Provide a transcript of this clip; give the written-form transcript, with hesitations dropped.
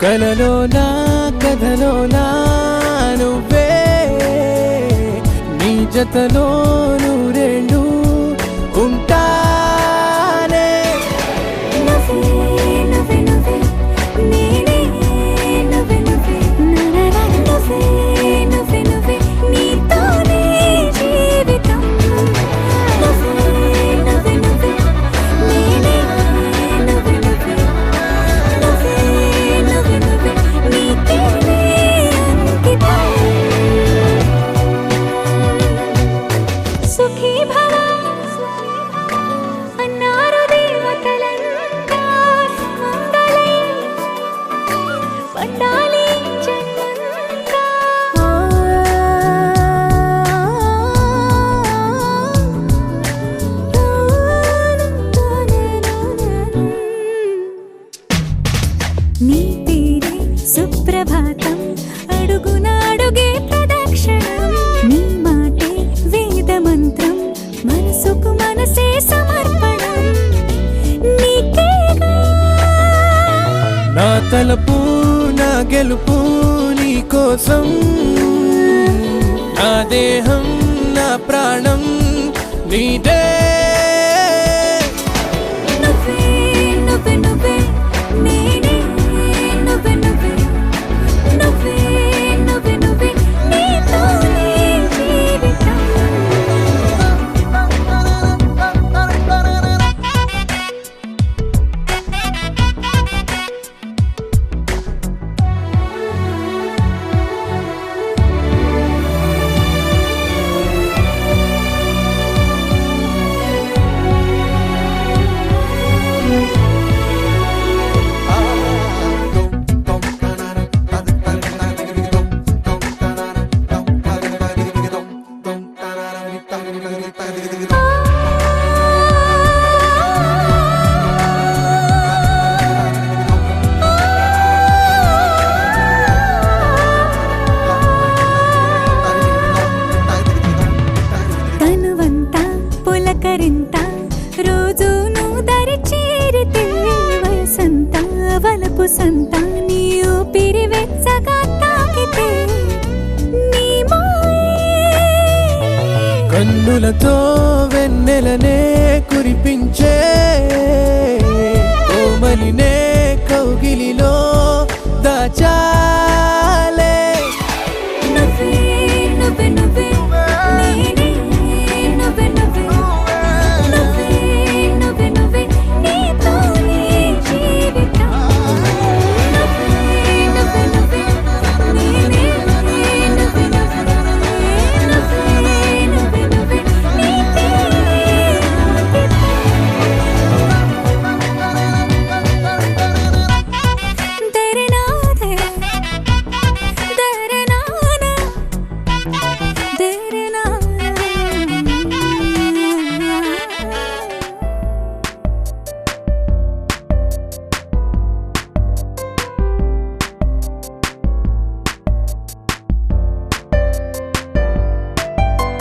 కలలోనా కథలోనా నువ్వే నీ జతలో నూరేళ్ళు ఉంటానే నువ్వే నువ్వే నువ్వే నేనే నువ్వే నువ్వే నువ్వే నువ్వే నువ్వే నీతోనే జీవితం నువ్వే నువ్వే నువ్వే నేనే నువ్వే నువ్వే నువ్వే నువ్వే నువ్వే నీకేనే అంకితం సుఖీ భవ అన్నారు దేవతలంతా మంగళై పండాలి జన్మంతా నీ పేరే సుప్రభాతం అడుగునాడుగే ప్రదక్షిణం నీ మాటే వేద మంత్రం మనసుకు మనసే సమర్పణం నీకేగా నా తలపు నా గెలుపు నీ కోసం నా దేహం నా ప్రాణం నీదే నువ్వే నువ్వే నువ్వే నేనే నువ్వే నువ్వే నువ్వే నువ్వే నువ్వే నీతోనే జీవితం తనువంతా పులకరింత రోజు నువ్వు దరి చేరితే వసంత వలపు సంత నీ ఊపిరి వెచ్చగా తాకితే నీ మాయే కన్నులతో వెన్నెలనే కురిపించే కోమలినే కౌగిలిలో